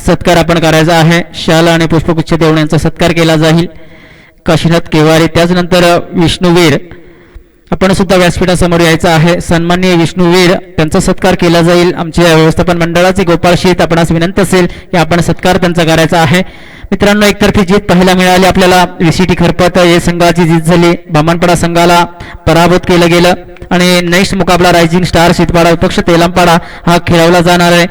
सत्कार आपण करायचा आहे. शाल आणि पुष्पगुच्छ देऊन यांचा सत्कार केला जाईल. काशीनाथ केवारे त्याचनंतर विष्णुवीर आपण सुद्धा व्यासपीठासमोर यायचं आहे. सन्माननीय विष्णुवीर त्यांचा सत्कार केला जाईल. आमच्या व्यवस्थापन मंडळाचे गोपाळ शीत आपणास विनंती असेल की आपण सत्कार त्यांचा करायचा आहे. मित्रांनो, एकतर्फी जीत पाहायला मिळाली आपल्याला. विसीटी खरपत या संघाची जीत झाली. बामणपाडा संघाला पराभूत केलं गेलं आणि नेक्स्ट मुकाबला रायझिंग स्टार शीतपाडा विपक्ष तेलंपाडा हा खेळवला जाणार आहे.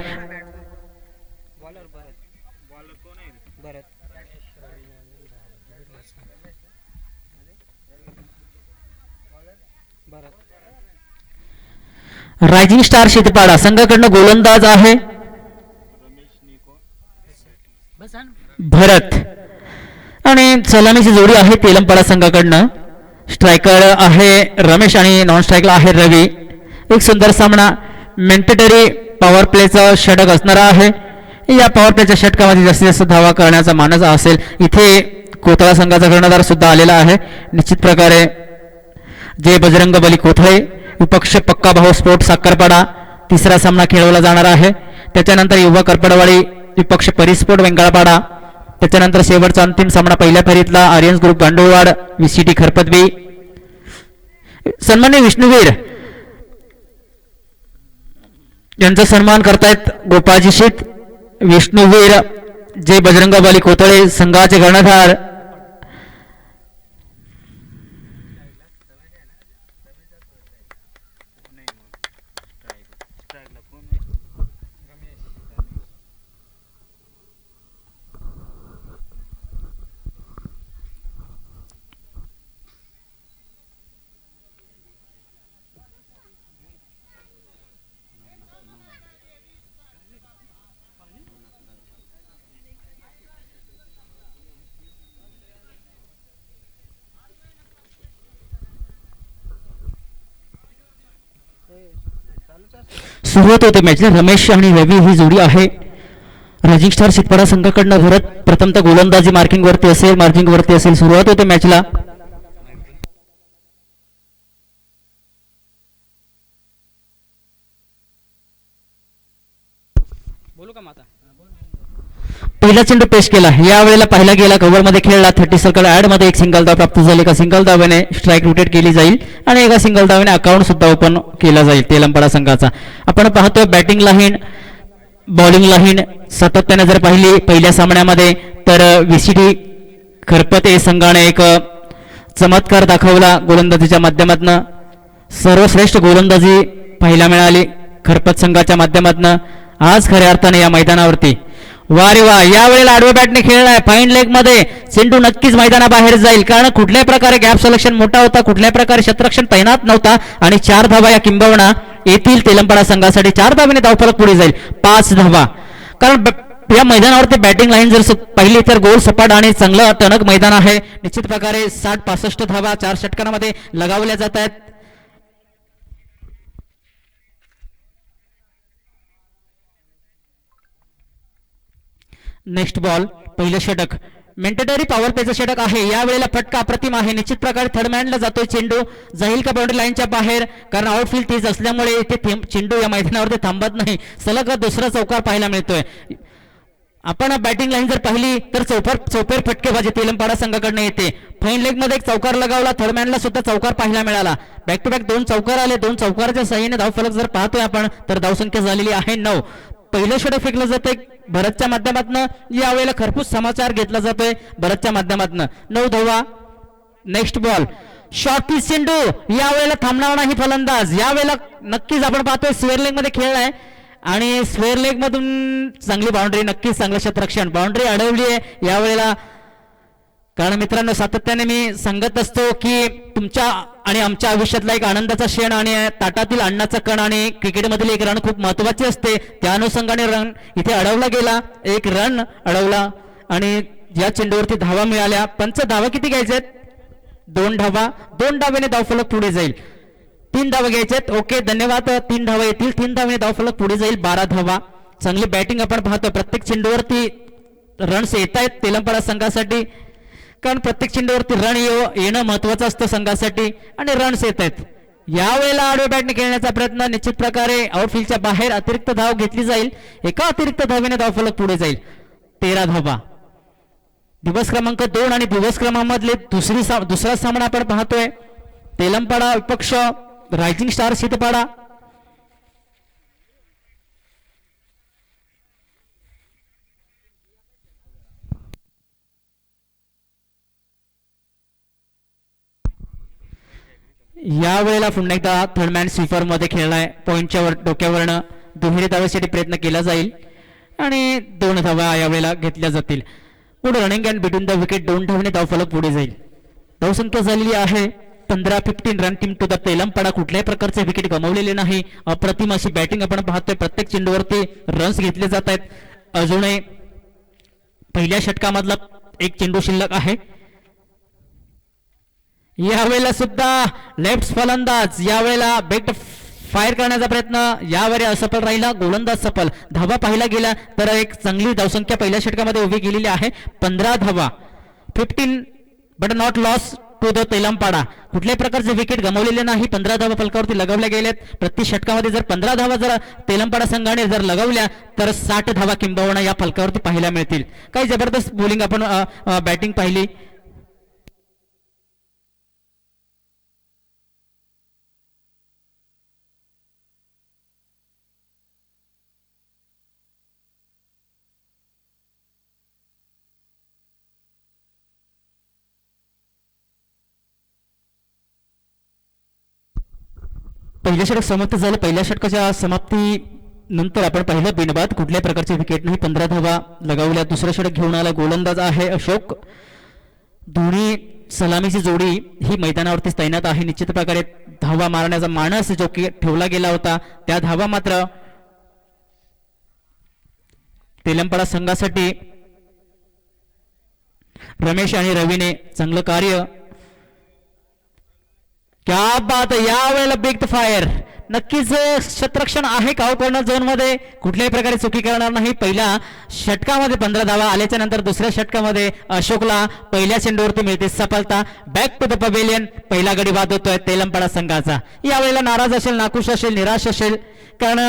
रायझिंग स्टार शीतपाडा संघाकडनं गोलंदाज आहे भरत आणि सलामीची जोडी आहे तेलंपाडा संघाकडनं. स्ट्रायकर आहे रमेश आणि नॉन स्ट्रायकला आहे रवी. एक सुंदर सामना. मेंटेटरी पॉवर प्लेचा षटक असणारा आहे. या पॉवर प्लेच्या षटकामध्ये जास्तीत जास्त धावा करण्याचा मानस असेल. इथे कोथळा संघाचा कर्णधार सुद्धा आलेला आहे. निश्चित प्रकारे जे बजरंग बली कोथळे विपक्ष पक्का भाऊ स्पोर्ट साखरपाडा तिसरा सामना खेळवला जाणार आहे. त्याच्यानंतर युवा करपडवाडी विपक्ष परिस्फोट वेंगळपाडा. त्याच्यानंतर शेवटचा अंतिम सामना पहिल्या फेरीतला आर्यन्स ग्रुप गांडोळवाड विसीटी खरपतबी. सन्माननीय विष्णुवीर यांचा सन्मान करतायत गोपाळजी शीत. विष्णुवीर जे बजरंग बली कोथळे संघाचे कर्णधार. सुरुवात होते मॅचला. रमेश आणि रवी ही जोडी आहे. रायझिंग स्टार शीतपाडा संघाकडनं भरत प्रथमतः गोलंदाजी मार्किंग वरती असेल. सुरुवात होते मॅचला. पहिला चेंडू पेश केला. यावेळेला पाहिला गेला कव्हरमध्ये खेळला. 30 सर्कल ऍड मध्ये एक सिंगल धाव प्राप्त झाली. एका सिंगल धावेने स्ट्राईक रोटेट केली जाईल आणि एका सिंगल धावेने अकाउंट सुद्धा ओपन केला जाईल तेलंपाडा संघाचा. आपण पाहतोय बॅटिंग लाईन बॉलिंग लाईन सातत्याने जर पाहिली पहिल्या सामन्यामध्ये तर विसीटी खरपत या संघाने एक चमत्कार दाखवला. गोलंदाजीच्या माध्यमातून सर्वश्रेष्ठ गोलंदाजी पाहायला मिळाली खरपत संघाच्या माध्यमातून आज खऱ्या अर्थाने या मैदानावरती. वा रे वा, यावेळेला आडव्या बॅटने खेळलाय. फाईन लेग मध्ये चेंडू नक्कीच मैदानाबाहेर जाईल कारण कुठल्याही प्रकारे गॅप सिलेक्शन मोठा होता. कुठल्याही प्रकारे क्षेत्ररक्षण तैनात नव्हता आणि 4 धावा या किंबवना येथील तेलंपाडा संघासाठी. 4 धावेने धावफलक पुढे जाईल. 5 धावा कारण या मैदानावरती बॅटिंग लाईन जर पाहिली तर गोल सपाट आणि चांगलं टणक मैदान आहे. निश्चित प्रकारे 60-65 धावा 4 षटकांमध्ये लगावल्या जात आहेत. नेक्स्ट बॉल पहिलं षटक मेंटेटरी पॉवर प्लेचं षटक आहे. यावेळेला फटका अप्रतिम आहे. निश्चित प्रकारे थर्ड मॅनला जातोय चेंडू. जाईल का बाउंड्री लाईनच्या बाहेर कारण आउटफील्ड तेज असल्यामुळे इथे चेंडू या मैदानावरती थांबत नाही. सलग दुसरा चौकार पाहायला मिळतोय. आपण बॅटिंग लाईन जर पाहिली तर चौफेर फटकेबाजी तेलंपाडा संघाकडनं येते. फाईन लेग मध्ये एक चौकार लगावला. थर्ड मॅनला सुद्धा चौकार पाहायला मिळाला. बॅक टू बॅक 2 चौकार आले. 2 चौकाराच्या साह्याने धावफलक जर पाहतोय आपण तर धावसंख्या झालेली आहे 9. पहिलं षटक फेकलं जातंय भरतच्या माध्यमातून. यावेळेला खरपूस समाचार घेतला जातोय भरतच्या माध्यमातून. 9 धावा. नेक्स्ट बॉल शॉर्ट पिच चेंडू. यावेळेला थांबणार नाही फलंदाज. यावेळेला नक्कीच आपण पाहतोय स्क्वेअर लेग मध्ये खेळलाय आणि स्क्वेअर लेग मधून चांगली बाउंड्री. नक्कीच चांगलं क्षेत्ररक्षण. बाउंड्री अडवली आहे यावेळेला. कारण मित्रांनो सातत्याने मी सांगत असतो की तुमच्या आणि आमच्या आयुष्यातला एक आनंदाचा क्षण आणि ताटातील अन्नाचा कण आणि क्रिकेटमधील एक रन खूप महत्वाचे असते. त्या अनुषंगाने रन इथे अडवला गेला. एक रन अडवला आणि या चेंडूवरती धावा मिळाल्या. पंच धावा किती घ्यायच्यात? 2 धावा. 2 धावेने धावफलक पुढे जाईल. 3 धावा घ्यायच्यात. ओके धन्यवाद. 3 धावा येतील. 3 धावेने धावफलक पुढे जाईल. 12 धावा. चांगली बॅटिंग आपण पाहतो. प्रत्येक चेंडूवरती रन्स येत आहेत तेलंपाडा संघासाठी कारण प्रत्येक चेंडूवरती रन येणं महत्वाचं असतं संघासाठी आणि रन्स येत आहेत. यावेळेला आडव्या बॅटने खेळण्याचा प्रयत्न. निश्चित प्रकारे आउटफील्डच्या बाहेर अतिरिक्त धाव घेतली जाईल. एका अतिरिक्त धावेने धावफलक पुढे जाईल. 13 धावा. दिवस क्रमांक 2 आणि दिवस क्रमांकामधले दुसरा सामना आपण पाहतोय. तेलंपाडा विपक्ष रायझिंग स्टार शीतपाडा. या वेळेला पुन्हा एकदा थर्डमॅन स्वीपर मध्ये खेळलाय. पॉईंटच्या डोक्यावरनं दुहेरी धावेसाठी प्रयत्न केला जाईल आणि 2 धावा यावेळेला घेतल्या जातील. पुढे running and between the wicket 2 धावांनी धावफलक पुढे जाईल. धावसंख्या झालेली आहे 15-15 run. Team to the Telampada कुठल्याही प्रकारचे विकेट गमावलेले नाही. अप्रतिम अशी बॅटिंग आपण पाहतोय. प्रत्येक चेंडूवरती रन्स घेतले जात आहेत. अजूनही पहिल्या षटकामधला एक चेंडू शिल्लक आहे. यावेळेला सुद्धा लेफ्ट फलंदाज यावेळेला बेट फायर करण्याचा प्रयत्न यावेळी असफल राहिला. गोलंदाज सफल. धावा पाहिला गेला तर एक चांगली धावसंख्या पहिल्या षटकामध्ये उभी केलेली आहे. 15 धावा. 15 but not loss to the Telampada. कुठल्याही प्रकारचे विकेट गमावलेले नाही. 15 धावा फलकावरती लगावल्या गेल्यात. प्रति षटकामध्ये जर 15 धावा जर तेलंपाडा संघाने जर लगावल्या तर 60 धावा किंबहुना या फलकावरती पाहायला मिळतील. काही जबरदस्त बॉलिंग आपण बॅटिंग पाहिली. पहिल्या षटक समाप्त झालं. पहिल्या षटकाच्या समाप्ती नंतर आपण पाहिलं बिनबाद कुठल्याही प्रकारचे विकेट नाही. 15 धावा लगावल्या. दुसरं षटक घेऊन आला. गोलंदाज आहे अशोक. दोन्ही सलामीची जोडी ही मैदानावरती तैनात आहे. निश्चित प्रकारे धावा मारण्याचा मानस जो की ठेवला गेला होता त्या धावा मात्र तेलंपाडा संघासाठी रमेश आणि रवीने चांगलं कार्य. क्या बात. यावेळेला बिग फायर. नक्कीच क्षेत्ररक्षण आहे का कॉर्नर झोन मध्ये. कुठल्याही प्रकारे चुकी करणार नाही. पहिल्या षटकामध्ये 15 धावा आल्याच्या नंतर दुसऱ्या षटकामध्ये अशोकला पहिल्या चेंडूवरती मिळते सफलता. Back to the pavilion. पहिला गडी बाद होतोय तेलंपाडा संघाचा. यावेळेला नाराज असेल, नाखुश असेल, निराश असेल, कारण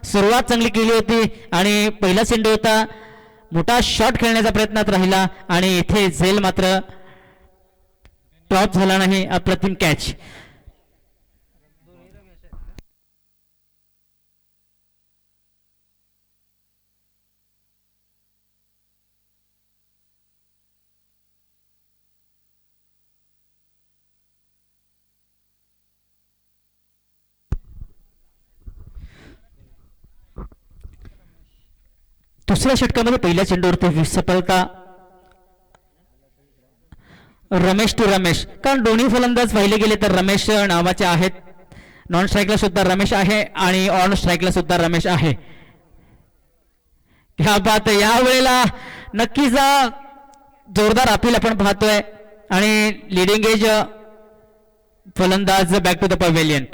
सुरुवात चांगली केली होती आणि पहिला चेंडू होता. मोठा शॉट खेळण्याचा प्रयत्नात राहिला आणि इथे झेल मात्र टॉप झाला नाही. अप्रतिम कॅच. दुसऱ्या षटकामध्ये पहिल्या चेंडूवरती सफलता रमेश टू रमेश. कारण दोन्ही फलंदाज पाहिले गेले तर रमेश नावाचे आहेत. नॉन स्ट्राईकला सुद्धा रमेश आहे आणि ऑन स्ट्राईकला सुद्धा रमेश आहे. ह्या बात. यावेळेला नक्कीच जोरदार अपील आपण पाहतोय आणि लिडिंग एज फलंदाज बॅक टू द पवेलियन.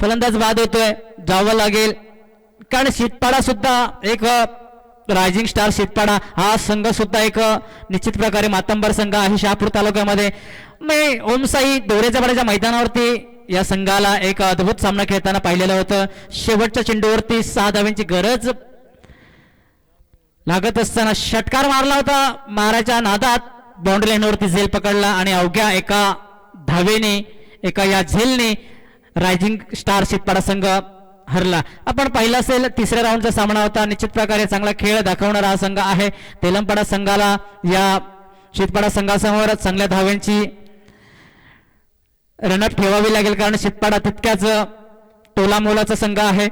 फलंदाज बाद होतोय. जावं लागेल कारण शीतपाडा सुद्धा एक रायझिंग स्टार शीतपाडा हा संघ सुद्धा एक निश्चित प्रकारे मातंबर संघ आहे शहापूर तालुक्यामध्ये. मी ओमसाई डोरेच्या पाड्याच्या मैदानावरती या संघाला एक अद्भुत सामना खेळताना पाहिलेलं होतं. शेवटच्या चेंडूवरती 6 धाव्यांची गरज लागत असताना षटकार मारला होता. माराच्या नादात बाउंड्री लाईनवरती झेल पकडला आणि अवघ्या एका धावेने एका या झेलने रायझिंग स्टार शीतपाडा संघ हरला. आपण पाहिलं असेल तिसऱ्या राऊंडचा सामना होता. निश्चित प्रकारे चांगला खेळ दाखवणारा हा संघ आहे. तेलंपाडा संघाला या शीतपाडा संघासमोर चांगल्या धाव्यांची रनअप ठेवावी लागेल कारण शीतपाडा तितक्याच टोला मोलाचा संघ आहे.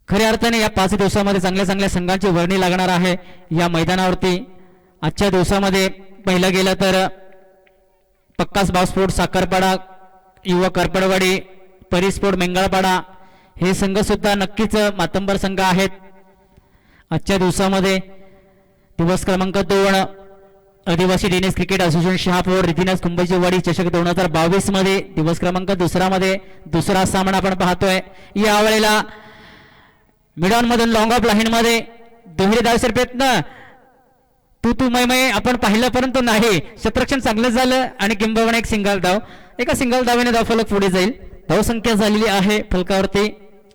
खऱ्या अर्थाने या 5 दिवसामध्ये चांगल्या चांगल्या संघांची वर्णी लागणार आहे या मैदानावरती. आजच्या दिवसामध्ये पाहिलं गेलं तर पक्का भाव स्पोर्ट साखरपाडा, युवा करपडवाडी, परिस्पोर्ट मेंगळपाडा हे संघ सुद्धा नक्कीच मातंबर संघ आहेत. आजच्या दिवसामध्ये दिवस क्रमांक 2 आदिवासी टेनिस क्रिकेट असोसिएशन शहापूर रितिनास कुंभजीवाडी चषक 2022 मध्ये दिवस क्रमांक 2 मध्ये दुसरा सामना आपण पाहतोय. यावेळेला मिडॉन मधून लॉंग ऑफ लाईन मध्ये दुहेरी धावेचा प्रयत्न तू मै आपण पाहिलं, परंतु नाही, क्षेत्ररक्षण चांगलं झालं आणि किंबहुना एक सिंगल धाव. एका सिंगल धावेने धावफलक पुढे जाईल. धावसंख्या झालेली आहे फलकावरती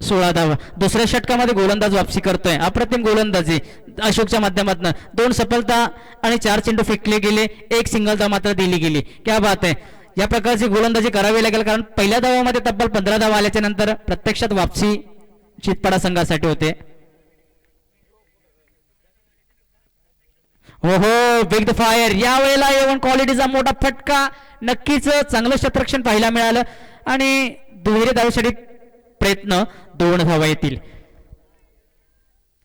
16 धावा. दुसऱ्या षटकामध्ये गोलंदाज वापसी करतोय. अप्रतिम गोलंदाजी अशोकच्या माध्यमातून. 2 सफलता आणि 4 चेंडू फेकले गेले, एक सिंगल धाव मात्र दिली गेली. क्या बात आहे. या प्रकारची गोलंदाजी करावी लागेल, कारण पहिल्या धावामध्ये तब्बल 15 धावा आल्याच्या नंतर प्रत्यक्षात वापसी चितपाडा संघासाठी होते. हो बिग द फायर. यावेळेला येऊन क्वालिटीचा मोठा फटका. नक्कीच चांगलं क्षेत्ररक्षण पाहायला मिळालं आणि दुहेरी धावेसाठी प्रयत्न. 2 धावा येतील.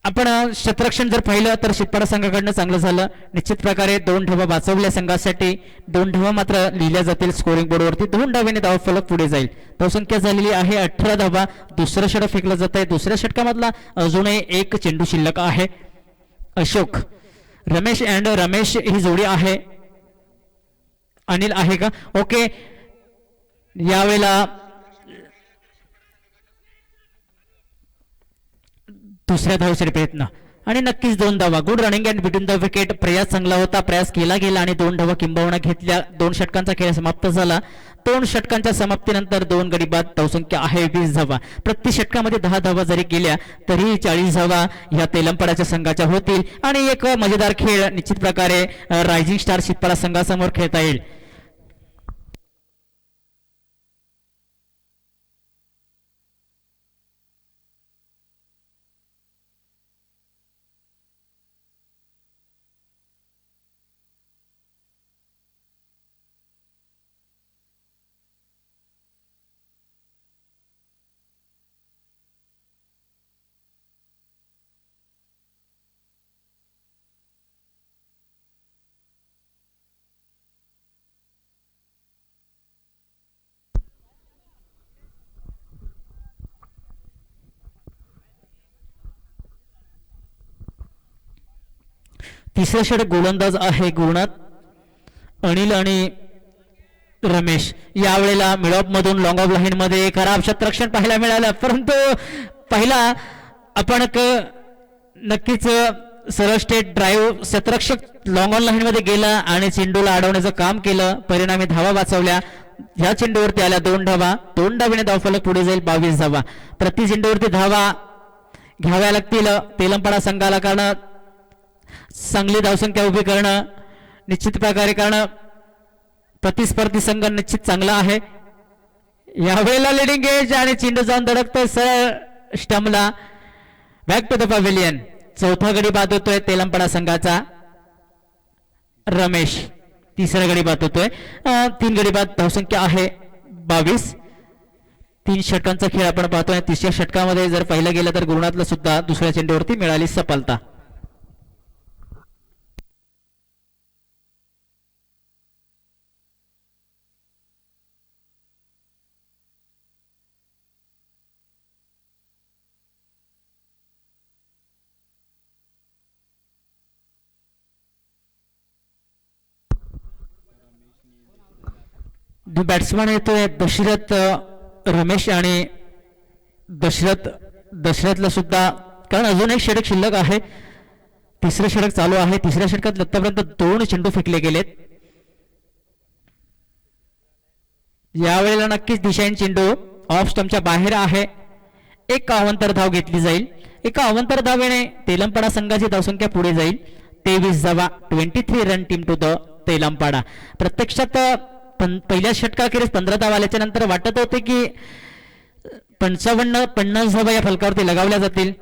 आपण क्षेत्ररक्षण जर पाहिलं तर चितपाडा संघाकडनं चांगलं झालं. निश्चित प्रकारे 2 धावा वाचवल्या संघासाठी. 2 धावा मात्र लिहिल्या जातील स्कोरिंग बोर्डवरती. 2 धावेने धावफलक पुढे जाईल. धावसंख्या झालेली आहे 18 धावा. दुसरं षटक फेकलं जात आहे. दुसऱ्या षटकामधला अजूनही एक चेंडू शिल्लक आहे. अशोक, रमेश अँड रमेश ही जोडी आहे. अनिल आहे का? ओके. यावेळेला दुसऱ्या धावेसाठी प्रयत्न आणि नक्कीच 2 धावा. Good running and between the wicket. प्रयास चांगला होता, प्रयास केला गेला आणि 2 धावा किंबहुना घेतल्या. 2 षटकांचा खेळ समाप्त झाला. 2 षटकांच्या समाप्तीनंतर 2 गडी बाद. धावसंख्या आहे 20 धावा. प्रति षटकामध्ये 10 धावा जरी गेल्या तरी 40 धावा या तेलंपाड्याच्या संघाच्या होतील आणि एक मजेदार खेळ निश्चित प्रकारे रायझिंग स्टार चितपाडा संघासमोर खेळता येईल. तिसरे षटक गोलंदाज आहे गुरुनाथ, अनिल आणि रमेश. यावेळेला मिडऑफ मधून लॉंग ऑफ लाईन मध्ये खराब क्षेत्ररक्षण पाहायला मिळालं, परंतु पहिला आपण नक्कीच सरळ स्टेट ड्राईव्ह क्षेत्ररक्षक लॉंग ऑन लाईन मध्ये गेला आणि चेंडूला अडवण्याचं काम केलं. परिणामी धावा वाचवल्या. ह्या चेंडूवरती आल्या 2 धावा. 2 धावेने धावफलक पुढे जाईल 22 धावा. प्रति चेंडूवरती धावा घ्याव्या लागतील तेलंपाडा संघाला, कारण चांगली धावसंख्या उभी करणं निश्चित प्रकारे, कारण प्रतिस्पर्धी संघ निश्चित चांगला आहे. यावेळेला लिडिंग एज आणि चेंडू जाऊन धडकतोय सरळ स्टंपला. Back to the pavilion. चौथा गडी बाद होतोय तेलंपाडा संघाचा रमेश. तिसरा गडी बाद होतोय. 3 गडी बाद. धावसंख्या आहे 22. 3 षटकांचा खेळ आपण पाहतोय. तिसऱ्या षटकामध्ये जर पाहिलं गेलं तर गुरुनाथला सुद्धा दुसऱ्या चेंडूवरती मिळाली सफलता. बॅट्समॅन येतोय दशरथ रमेश आणि दशरथला सुद्धा, कारण अजून एक षटक शिल्लक आहे. तिसरं षटक चालू आहे. तिसऱ्या षटकात आतापर्यंत 2 चेंडू फेकले गेलेत. यावेळेला नक्कीच दिशाहीन चेंडू ऑफ स्टंपच्या बाहेर आहे. एक अवांतर धाव घेतली जाईल. एका अवांतर धावेने तेलंपाडा संघाची धावसंख्या पुढे जाईल 23 धावा. 23 रन टीम टू द तेलंपाडा. प्रत्यक्षात पहिल्या षटकाखेरीज 15 धावा आल्याच्या नंतर वाटत होते की 55-50 धावा या फलकावरती लगावल्या जातील.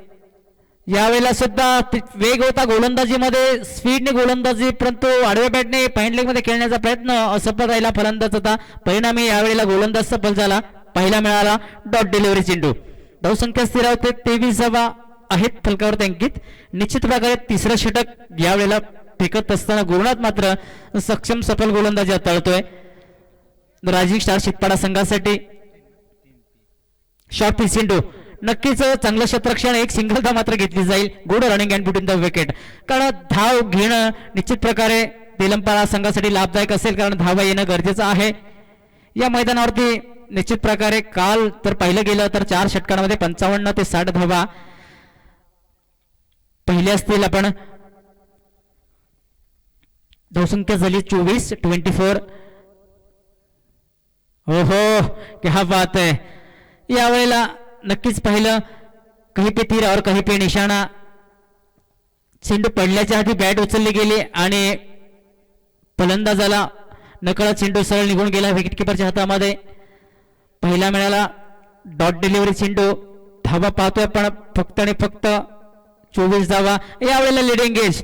यावेळेला सुद्धा वेग होता गोलंदाजीमध्ये, स्पीडने गोलंदाजी, परंतु आडव्या बॅटने पॉइंट लेग मध्ये खेळण्याचा प्रयत्न असफल राहिला फलंदाज होता. परिणामी यावेळेला गोलंदाज सफल झाला. पहिला मिळाला डॉट डिलिव्हरी चेंडू. धावसंख्या स्थिर होते 23 धावा आहेत फलकावरती अंकित. निश्चित प्रकारे तिसरं षटक यावेळेला फेकत असताना गुरुनाथ मात्र सक्षम सफल गोलंदाजी हाताळतोय रायझिंग स्टार चितपाडा संघासाठी. शॉर्ट पिच चेंडू नक्कीच चांगलं क्षेत्ररक्षण. एक सिंगल धाव मात्र घेतली जाईल. Good running and between the wicket. कारण धाव घेणं निश्चित प्रकारे तेलंपाडा संघासाठी लाभदायक असेल, कारण धावा येणं गरजेचं आहे या मैदानावरती. निश्चित प्रकारे काल तर पाहिलं गेलं तर 4 षटकांमध्ये 55 ते 60 धावा पहिल्या असतील. आपण धावसंख्या झाली 24-24. हो हो, क्या बात आहे. यावेळेला नक्कीच पाहिलं, काही पे तीर और काही पे निशाणा. चेंडू पडल्याच्या आधी बॅट उचलली गेली आणि फलंदाजाला नकळत चेंडू सरळ निघून गेला विकेट किपरच्या हातामध्ये. पहिला मिळाला डॉट डिलिव्हरी चेंडू. धावा पाहतोय पण फक्त आणि फक्त 24 धावा. यावेळेला लिडिंग एज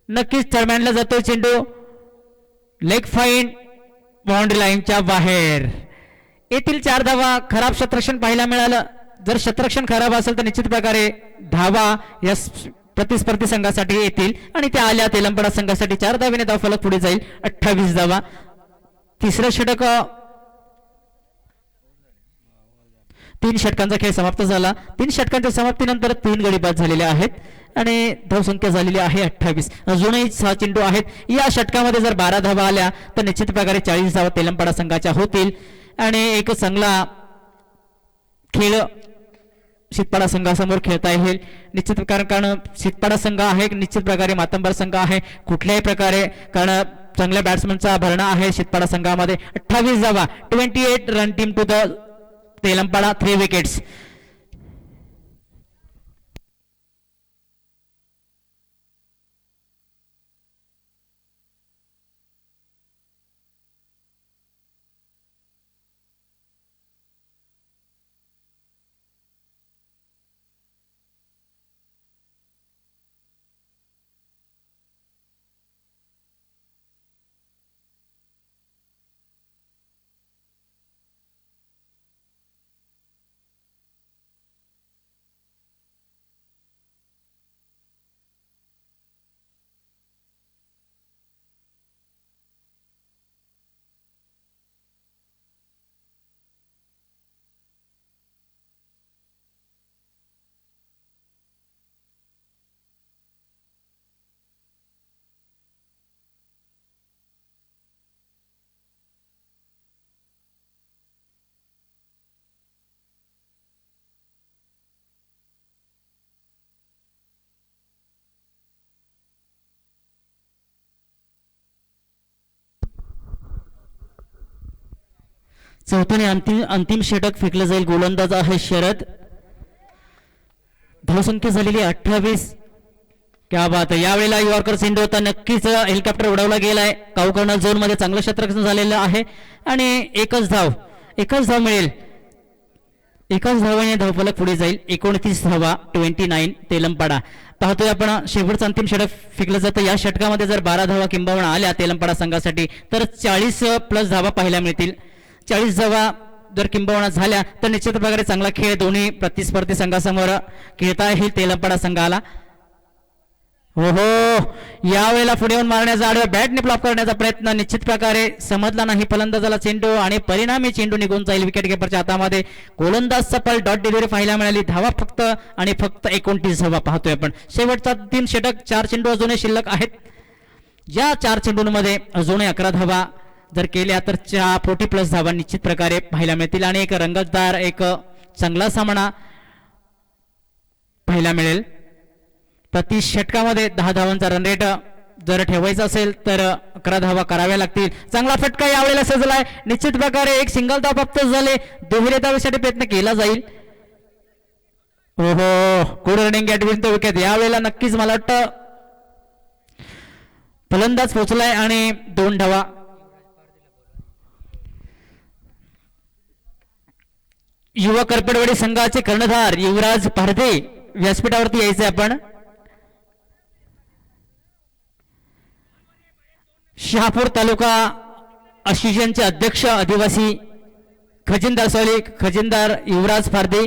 नक्कीच थर्डमॅनला जातोय चेंडू. लेग फाईन बाउंड्री लाईनच्या बाहेर. येथील 4 धावा. खराब शतरक्षण पाहायला मिळालं. जर शतरक्षण खराब असेल तर निश्चित प्रकारे धावा या प्रतिस्पर्धी संघासाठी येतील आणि त्या आल्या तेलंगणा संघासाठी 4 धावेने धाव फलक पुढे जाईल. 28 धावा. तिसरं षटक 3 षटकांचा खेळ समाप्त झाला. 3 षटकांच्या समाप्तीनंतर 3 गडी बाद झालेले आहेत आणि धावसंख्या झालेली आहे 28. अजूनही 6 चेंडू आहेत. या षटकामध्ये जर 12 धावा आल्या तर निश्चित प्रकारे 40 धावा तेलंगणा संघाच्या होतील आणि एक चांगला खेळ शितपाडा संघासमोर खेळता येईल. निश्चित प्रकारे कारण शितपाडा संघ आहे निश्चित प्रकारे मातंबर संघ आहे. कुठल्याही प्रकारे कारण चांगल्या बॅट्समनचा भरणा आहे शितपाडा संघामध्ये. 28 धावा. 28 run team to the Telangana 3 wickets. चौथ्याने अंतिम षटक फेकलं जाईल. गोलंदाज आहे शरद. धावसंख्या झालेली 28. क्या बात आहे. यावेळेला यॉर्कर चेंडू होता. नक्कीच हेलिकॉप्टर उडवला गेलाय. काउकर्नल झोन मध्ये चांगलं शतरक्षण झालेलं आहे आणि एकच धाव मिळेल. एकाच धावाने धावफलक पुढे जाईल. 29 धावा. 29 तेलंगणा. पाहतोय आपण शेवटचं अंतिम षटक फेकलं जातं. या षटकामध्ये जर 12 धावा किंबहुना आल्या तेलंगणा संघासाठी तर 40+ धावा पाहायला मिळतील. 40 धावा जर किंबहुना झाल्या तर निश्चित प्रकारे चांगला खेळ दोन्ही प्रतिस्पर्धी संघासमोर खेळता येईल तेलंगणा संघाला. हो हो, यावेळेला पुढे येऊन मारण्याचा आडव्या बॅटने ब्लॉक करण्याचा प्रयत्न निश्चित प्रकारे समजला नाही फलंदाजाला चेंडू आणि परिणामी चेंडू निघून जाईल विकेट किपरच्या हातामध्ये. गोलंदाज सफल. डॉट डिलिव्हरी पाहायला मिळाली. धावा फक्त आणि फक्त 29 धावा पाहतोय आपण. शेवटचा 3 षटक. 4 चेंडू अजूनही शिल्लक आहेत. या 4 चेंडूंमध्ये अजूनही 11 धावा जर केल्या तर 40+ धावा निश्चित प्रकारे पाहायला मिळतील आणि एक रंगतदार एक चांगला सामना पाहायला मिळेल. प्रति षटकामध्ये 10 धावांचा रन रेट जर ठेवायचा असेल तर 11 धावा कराव्या लागतील. चांगला फटका यावेळेला सजलाय. निश्चित प्रकारे एक सिंगल धाव प्राप्त झाले. दुहेरी धावेसाठी प्रयत्न केला जाईल. ओहो, good running at win the wicket. यावेळेला नक्कीच मला वाटतं फलंदाज पोहोचलाय आणि 2 धावा. युवा करपेडवाडी संघाचे कर्णधार युवराज पारधे व्यासपीठावरती यायचे आपण. शहापूर तालुका असोसिएशनचे अध्यक्ष आदिवासी खजिनदार युवराज पारधे.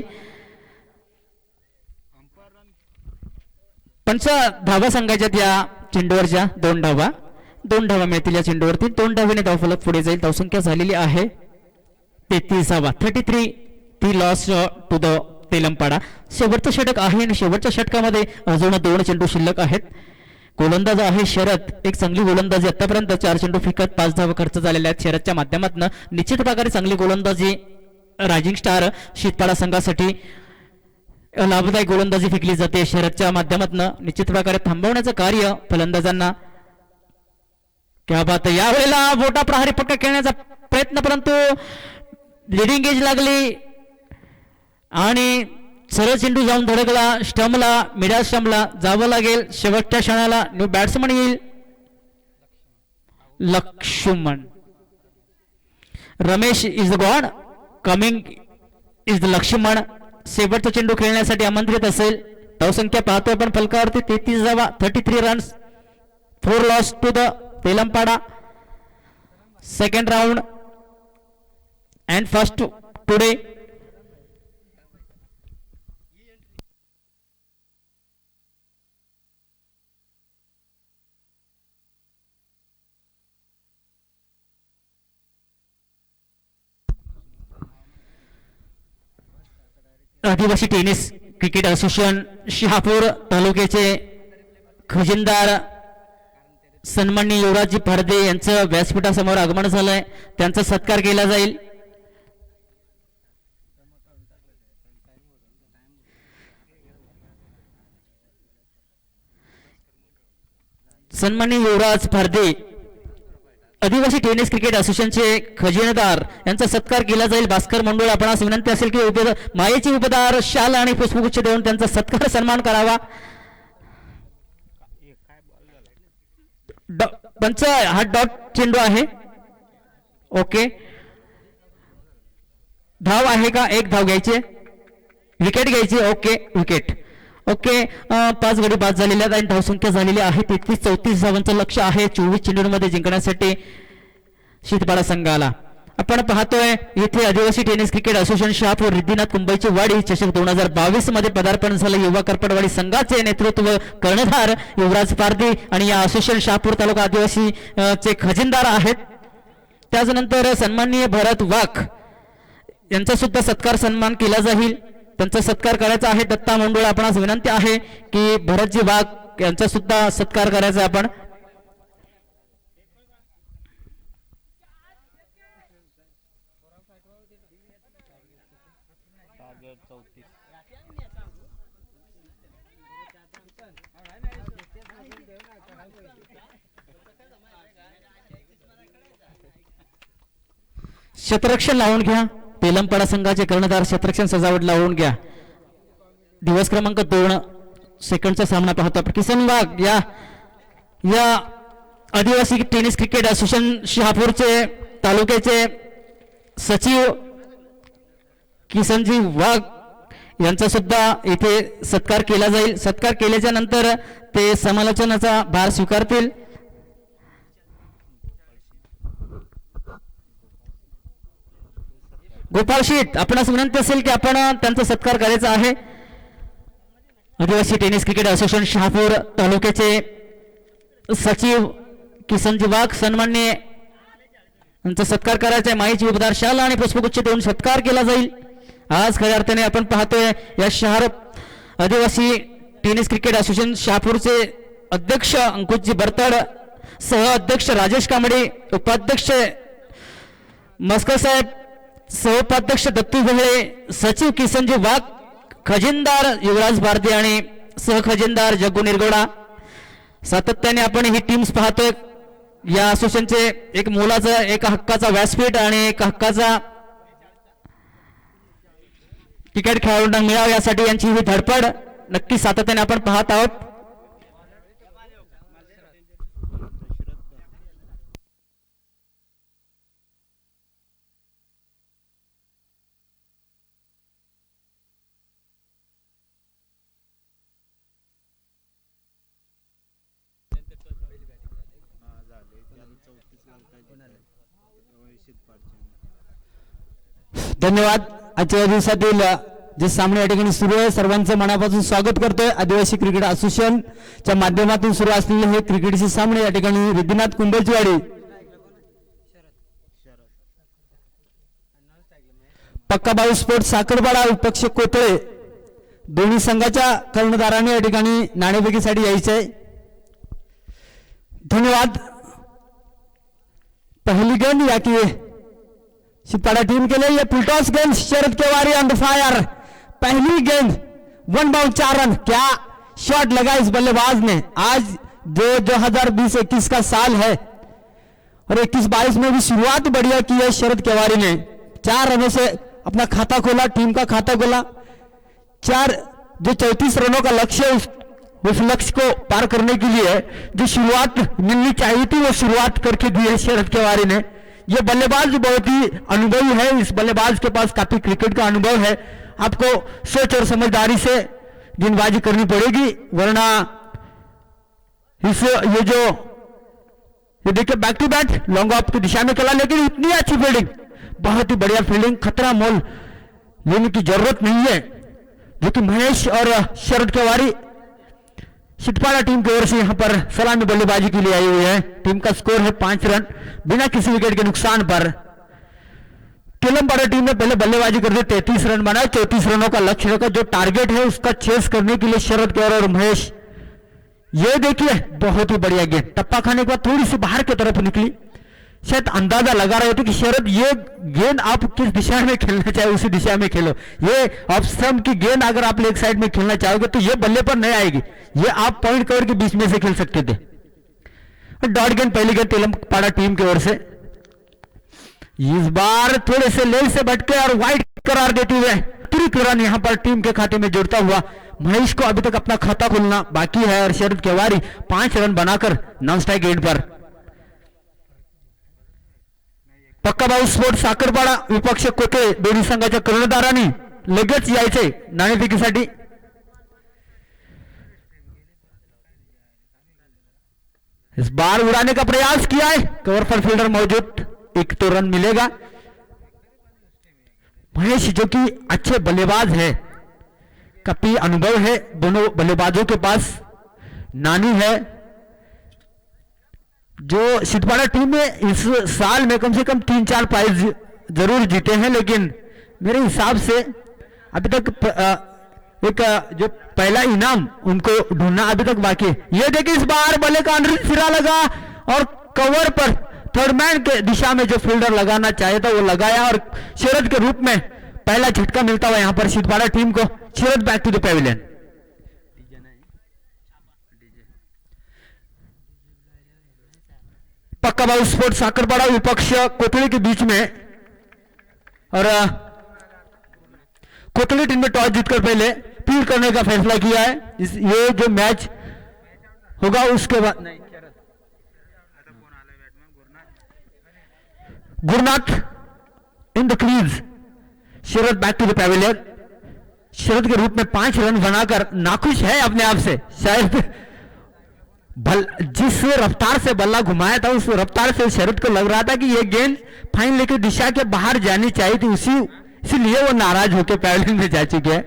पंच धावा सांगायच्यात या चेंडूवरच्या. 2 धावा मिळतील या चेंडूवरती. 2 धावेने धावफलक पुढे जाईल. धावसंख्या झालेली आहे 33 धावा. 33 ती लॉस टू द तेलंगणा. शेवटचं षटक आहे आणि शेवटच्या षटकामध्ये अजून 2 चेंडू शिल्लक आहेत. गोलंदाज आहे शरद. एक चांगली गोलंदाजी आतापर्यंत 4 चेंडू फेकत 5 धावा खर्च झालेल्या आहेत शरदच्या माध्यमातून. निश्चित प्रकारे चांगली गोलंदाजी रायझिंग स्टार शितपाडा संघासाठी लाभदायक गोलंदाजी फेकली जाते शरदच्या माध्यमातून. निश्चित प्रकारे थांबवण्याचं कार्य फलंदाजांना क्या बात आहे. यावेळेला मोठा प्रहारी पट्टा खेळण्याचा प्रयत्न, परंतु लिडिंग एज लागली आणि सरळ चेंडू जाऊन धडकला स्टंपला. मिडल स्टंपला जावं लागेल शेवटच्या क्षणाला. न्यू बॅट्समन येईल Laxman. Ramesh is gone, coming is the Laxman. शेवटचा चेंडू खेळण्यासाठी आमंत्रित असेल. धावसंख्या पाहतोय आपण फलकावरती 33 runs, 4 loss to the Telampada. Second round and first today. आदिवासी टेनिस क्रिकेट असोसिएशन शहापूर तालुक्याचे खजिनदार सन्माननीय युवराजजी फडदे यांचं व्यासपीठासमोर आगमन झालंय. त्यांचा सत्कार केला जाईल. सन्माननीय युवराज फडदे आदिवासी टेनिस क्रिकेट असोसिएशनचे खजिनदार यांचा सत्कार केला जाईल. भास्कर मंडळ आपणास विनंती असेल की मायेची उपदार शाल आणि पुष्पगुच्छ देऊन त्यांचा सत्कार सन्मान करावा. पंच हा डॉट चेंडू आहे. ओके, धाव आहे का? एक धाव घ्यायची, विकेट घ्यायची. Okay, wicket. ओके, 5 गडी बाद झालेल्या आहेत आणि धावसंख्या झालेली आहे 33-34 धावांचं लक्ष आहे 24 चेंडूंमध्ये जिंकण्यासाठी शीतपाडा संघाला. आपण पाहतोय इथे आदिवासी टेनिस क्रिकेट असोसिएशन शहापूर रिद्धिनाथ कुंभाईची वाडी चषक 2022 मध्ये पदार्पण झालं. युवा करपडवाडी संघाचे नेतृत्व कर्णधार युवराज पारदी आणि या असोसिएशन शहापूर तालुका आदिवासी चे खजिनदार आहेत. त्यानंतर सन्माननीय भरत वाघ यांचा सुद्धा सत्कार सन्मान केला जाईल. त्यांचा सत्कार करायचा आहे. दत्ता मंडळ आपणास विनंती आहे की भरतजी वाघ यांचा सुद्धा सत्कार करायचा आपण. क्षेत्ररक्षण लावून घ्या. तेलंपाडा संघाचे कर्णधार क्षेत्ररक्षण सजावट लावून घ्या. दिवस क्रमांक 2 सेकंडचा सामना पाहतो आपण. किसन वाघ या आदिवासी टेनिस क्रिकेट असोसिएशन शहापूरचे तालुक्याचे सचिव किसनजी वाघ यांचा सुद्धा इथे सत्कार केला जाईल. सत्कार केल्याच्या नंतर ते समालोचनाचा भार स्वीकारतील. गोपाळ शेठ आपणास विनंती असेल की आपण त्यांचा सत्कार करायचा आहे. आदिवासी टेनिस क्रिकेट असोसिएशन शहापूर तालुक्याचे सचिव किसनजी वाघ सन्माननीय यांचा सत्कार करायचा आहे. माईची उपदार शाल आणि पुष्पगुच्छ देऊन सत्कार केला जाईल. आज खऱ्या अर्थाने आपण पाहतोय या शहर आदिवासी टेनिस क्रिकेट असोसिएशन शहापूरचे अध्यक्ष अंकुशजी बरतड, सह अध्यक्ष राजेश कांबळे, उपाध्यक्ष मस्कर साहेब, सहउपाध्यक्ष दत्तू भोळे, सचिव किसनजी वाघ, खजिनदार युवराज भारती आणि सहखजिनदार जग्गू निरगोडा. सातत्याने आपण ही टीम्स पाहतोय. या असोसिएशनचे एक मोलाचा, एक हक्काचा व्यासपीठ आणि एक हक्काचा क्रिकेट खेळाडूंना मिळावं यासाठी यांची ही धडपड नक्की सातत्याने आपण पाहत आहोत. धन्यवाद. आजच्या दिवसातील जे सामने या ठिकाणी सुरू आहे सर्वांचं मनापासून स्वागत करतोय. आदिवासी क्रिकेट असोसिएशनच्या माध्यमातून सुरू असलेले हे क्रिकेटचे सामने या ठिकाणी रिद्धिनाथ कुंभाईचीवाडी पक्काबाऊ स्पोर्ट्स साखरपाडा विपक्ष कोथळे दोन्ही संघाच्या कर्णधारांनी या ठिकाणी नाणेफेकीसाठी यायचे. धन्यवाद. पहली गेंद या की शीतपाड़ा टीम के लिए ये फुलटॉस गेंद शरद केवारी ऑन द फायर. पहली गेंद 1 बाउंड 4 रन. क्या शॉट लगा इस बल्लेबाज ने. आज जो 2020-21 का साल है और 21-22 में भी शुरुआत बढ़िया की है शरद केवारी ने। 4 रनों से अपना खाता खोला, टीम का खाता खोला। 4 जो 34 रनों का लक्ष्य है, उस लक्ष्य को पार करने के लिए जो शुरुआत मिलनी चाहिए थी वो शुरुआत करके दी है शरद केवारी ने। ये बल्लेबाज बहुत ही अनुभवी है, इस बल्लेबाज के पास काफी क्रिकेट का अनुभव है। आपको सोच और समझदारी से गेंदबाजी करनी पड़ेगी, वरना ये देखिए back to back long off की दिशा में खेला, लेकिन इतनी अच्छी फील्डिंग, बहुत ही बढ़िया फील्डिंग, खतरा मोल लेने की जरूरत नहीं है। जो कि महेश और शरद केवारी सिटपाड़ा टीम की ओर से यहां पर सलामी बल्लेबाजी के लिए आई हुई है। टीम का स्कोर है 5 रन बिना किसी विकेट के नुकसान पर। तिलमपाड़ा टीम ने पहले बल्लेबाजी कर दी, 33 रन बनाए, 34 रनों का लक्ष्य रखा। जो टारगेट है उसका चेस करने के लिए शरद केवारी और महेश, ये देखिए बहुत ही बढ़िया गेंद, टप्पा खाने के बाद थोड़ी सी बाहर की तरफ निकली। शायद अंदाजा लगा रहे थे कि शरद ये गेंद आप किस दिशा में खेलना चाहे उसी दिशा में खेलो। ये ऑफ स्टंप की गेंद अगर आप लेग साइड में खेलना चाहोगे तो ये बल्ले पर नहीं आएगी, ये आप पॉइंट कवर के बीच में से खेल सकते थे। डॉट गेंद पहली गेंद तिलमपाड़ा टीम की ओर से। इस बार थोड़े से लेग से भटके और वाइड करार देते हुए अतिरिक्त रन यहां पर टीम के खाते में जुड़ता हुआ। महेश को अभी तक अपना खाता खोलना बाकी है और शरद केवारी 5 रन बनाकर नॉन स्ट्राइक गेंद पर। पक्का भाऊ स्पोर्ट साखरपाडा विपक्ष कोथे दोन्ही संघाच्या कर्णधारांनी लगेच यायचे नाणेफेकीसाठी। इस बार उड़ाने का प्रयास किया है, कवर पर फील्डर मौजूद, एक तो रन मिलेगा। महेश जो कि अच्छे बल्लेबाज है, काफी अनुभव है दोनों बल्लेबाजों के पास। नानी है जो सिद्धपाड़ा टीम में इस साल में कम से कम 3-4 प्राइज जरूर जीते हैं, लेकिन मेरे हिसाब से अभी तक एक जो पहला इनाम उनको ढूंढना अभी तक बाकी है। ये देखिए इस बार बल्ले का अंदर सिरा लगा और कवर पर थर्ड मैन के दिशा में जो फील्डर लगाना चाहे था वो लगाया और शरद के रूप में पहला झटका मिलता हुआ यहां पर सिद्धपाड़ा टीम को। Sharad back to the pavilion. Pakka Babu sports साखरपाड़ा विपक्ष कोथली के बीच में, और कोथली टीम ने टॉस जीतकर पहले फील्ड करने का फैसला किया है। ये जो मैच होगा उसके बाद Gurnath in the crease. Sharad back to the pavilion. Sharad के रूप में 5 रन बनाकर नाखुश है अपने आप से, शायद जिस रफ्तार से बल्ला घुमाया था उस रफ्तार से शरद को लग रहा था कि यह गेंद फाइन लेकर दिशा के बाहर जानी चाहिए थी, इसीलिए वो नाराज होकर पेविलियन में जा चुके हैं।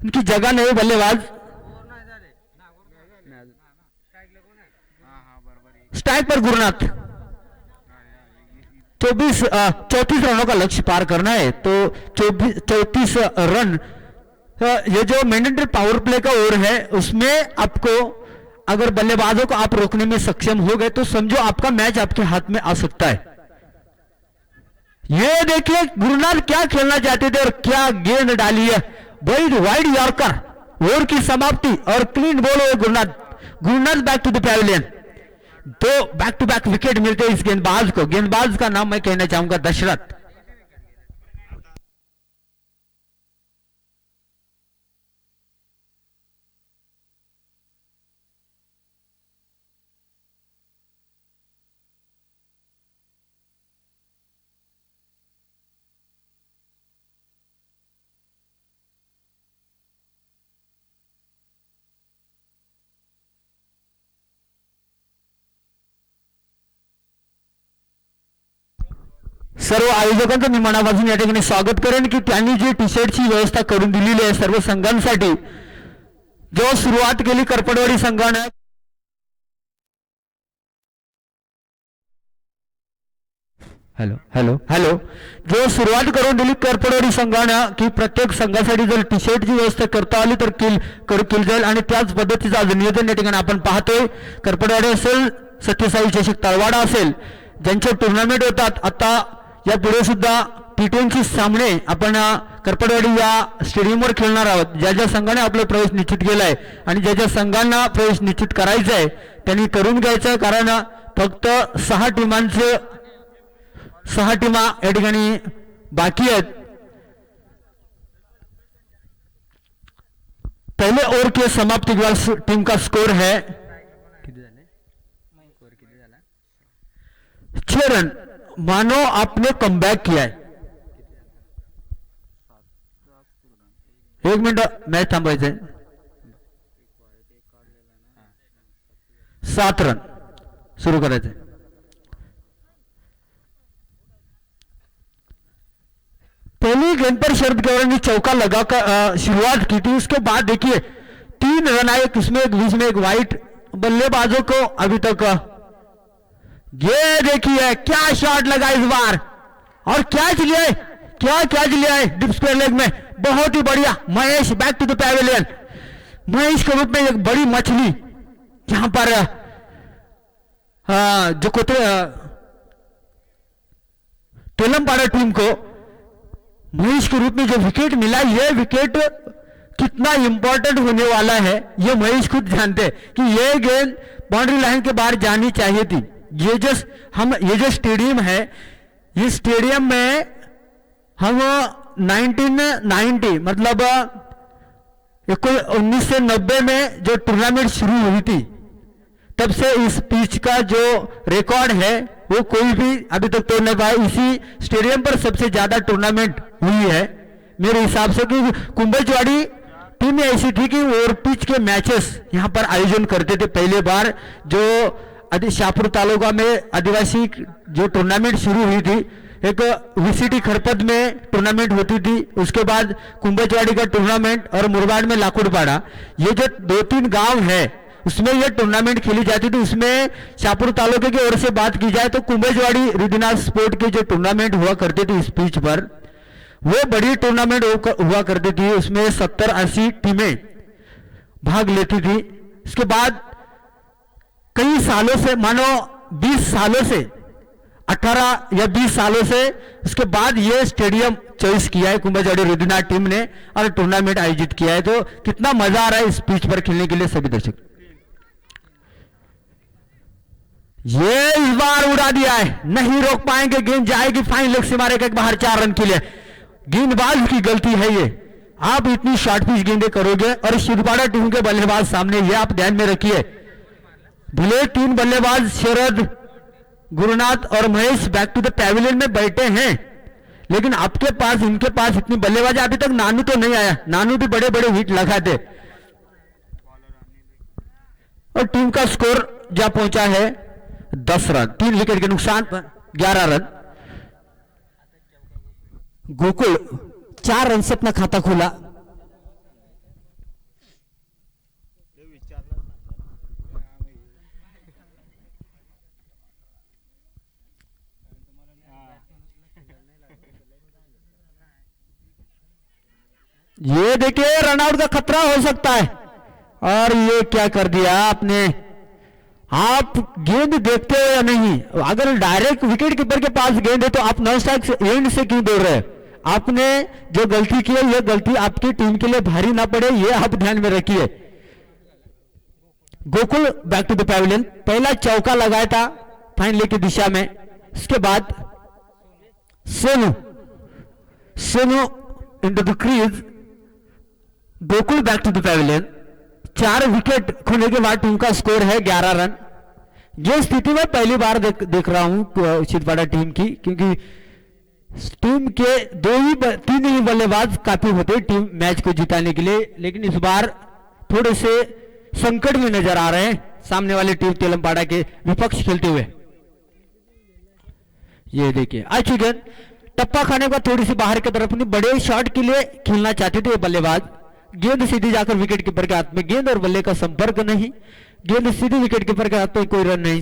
उनकी जगह नहीं बल्लेबाज। स्ट्राइक पर गुरुनाथ। 34 रनों का लक्ष्य पार करना है तो 34 रन। ये जो मैंडेटरी पावर प्ले का ओवर है उसमें आपको अगर बल्लेबाजों को आप रोकने में सक्षम हो गए तो समझो आपका मैच आपके हाथ में आ सकता है। ये देखिए गुरुनाथ क्या खेलना चाहते थे और क्या गेंद डाली है, वाइड यॉर्कर, ओवर की समाप्ति और क्लीन बॉल है Gurunath back to the pavilion. 2 back to back wicket मिलते हैं इस गेंदबाज को। गेंदबाज का नाम मैं कहना चाहूंगा दशरथ। सर्व आयोजकांचं मी मनापासून या ठिकाणी स्वागत करेन की त्यांनी जी टी शर्टची व्यवस्था करून दिलेली आहे सर्व संघांसाठी, जो सुरुवात केली करपडवाडी संघाने। हॅलो जो सुरुवात करून दिली करपडवाडी संघाने की प्रत्येक संघासाठी जर टी शर्टची व्यवस्था करता आली तर केली जाईल आणि त्याच पद्धतीचं आज नियोजन या ठिकाणी आपण पाहतोय। करपडवाडी असेल, सत्यसाई चषक तळवाडा असेल, ज्यांचे टुर्नामेंट होतात, आता या पुढे सुद्धा T20 सामने आपण करपडवाडी या स्टेडियमवर खेळणार आहोत। ज्या ज्या संघाने आपला प्रवेश निश्चित केलाय आणि ज्या ज्या संघांना प्रवेश निश्चित करायचा आहे त्यांनी करून घ्यायचं, कारण फक्त 6 टीमांचे 6 टीमा या ठिकाणी बाकी आहेत. पहले ओवर के समाप्ति के बाद टीम का स्कोर है 6 रन. मानो आपने कमबैक किया है. 1 मिनिट मॅच थांबवायचं आहे. 7 रन सुरू करायचे. पहली गेंद पर शरद गौर ने चौका लगाकर शुरुआत की थी. उसके बाद देखिए 3 रन आए, किसमें एक बीच में एक वाइट. बल्लेबाजों को अभी तक ये देखिए क्या शॉट लगा इस बार और कैच लिया है. क्या कैच लिया है डिप स्क्वायर लेग में, बहुत ही बढ़िया. Mahesh back to the pavilion. Mahesh के रूप में एक बड़ी मछली यहां पर जो तेलंगाना टीम को महेश के रूप में जो विकेट मिला, ये विकेट कितना इंपॉर्टेंट होने वाला है ये महेश खुद जानते कि ये गेंद बाउंड्री लाइन के बाहर जानी चाहिए थी. ये जो स्टेडियम है, ये स्टेडियम में हम 1990 मतलब 1990 में जो टूर्नामेंट शुरू हुई थी तब से इस पिच का जो रिकॉर्ड है वो कोई भी अभी तक तोड़ नहीं पाया. इसी स्टेडियम पर सबसे ज्यादा टूर्नामेंट हुई है मेरे हिसाब से. कि कुंभजवाड़ी टीम ऐसी थी कि ओवर पिच के मैचेस यहां पर आयोजन करते थे. पहले बार जो शाहपुर तालुका में आदिवासी जो टूर्नामेंट शुरू हुई थी, एक वीसीटी खरपत में टूर्नामेंट होती थी, उसके बाद कुंभजवाड़ी का टूर्नामेंट और मुरबाड में लाकुड़पाड़ा, ये जो 2-3 गांव है उसमें ये टूर्नामेंट खेली जाती थी. उसमें शाहपुर तालुके की ओर से बात की जाए तो कुंभजवाड़ी रिदिनाथ स्पोर्ट के जो टूर्नामेंट हुआ करते थे इस पिच पर, वो बड़ी टूर्नामेंट हुआ करती थी. उसमें 70-80 टीमें भाग लेती थी. इसके बाद कई सालों से, मानो 20 सालों से, 18 या 20 सालों से उसके बाद ये स्टेडियम चॉइस किया है कुंभजवाड़ी रिदिनाथ टीम ने और टूर्नामेंट आयोजित किया है. तो कितना मजा आ रहा है इस पिच पर खेलने के लिए सभी दर्शक. ये इस बार उड़ा दिया है, नहीं रोक पाएंगे. गेंद जाएगी फाइन लेग से मारेगा एक बाहर 4 रन के लिए. गेंदबाज की गलती है ये. आप इतनी शॉर्ट पिच गेंदें करोगे और शिरपाड़ा टीम के बल्लेबाज सामने, ये आप ध्यान में रखिए. भले 3 बल्लेबाज शरद, गुरुनाथ और Mahesh back to the pavilion में बैठे हैं, लेकिन आपके पास, इनके पास इतनी बल्लेबाजी. अभी तक नानू तो नहीं आया. नानू भी बड़े बड़े हिट लगाते. और टीम का स्कोर जा पहुंचा है 10 रन. 3 विकेट के नुकसान पर 11 रन. गोकुल 4 रन से अपना खाता खोला. ये देखिए रनआउट का खतरा हो सकता है. और ये क्या कर दिया आपने. आप गेंद देखते हो या नहीं. अगर डायरेक्ट विकेट कीपर के पास गेंद है तो आप नॉन स्ट्राइक एंड से क्यों दौड़ रहे हैं. आपने जो गलती की है, ये गलती आपकी टीम के लिए भारी ना पड़े, ये आप ध्यान में रखिए. Gokul back to the pavilion. पहला चौका लगाया था फाइन लेग की दिशा में. इसके बाद Sonu into the crease. Gokul back to the pavilion. 4 wicket खोने के बाद टीम का स्कोर है 11 रन. ये स्थिति में पहली बार देख रहा हूं छिंदवाड़ा टीम की, क्योंकि टीम के 3 ही बल्लेबाज काफी होते टीम मैच को जिताने के लिए, लेकिन इस बार थोड़े से संकट में नजर आ रहे हैं सामने वाली टीम तेलंगाना के विपक्ष खेलते हुए. ये देखिए अच्छी गेंद, टप्पा खाने का थोड़ी सी बाहर की तरफ, नहीं बड़े शॉट के लिए खेलना चाहते थे बल्लेबाज. गेंद सीधी जाकर विकेट कीपर के हाथ में. गेंद और बल्ले का संपर्क नहीं, गेंद सीधी विकेट कीपर के हाथ में, कोई रन नहीं.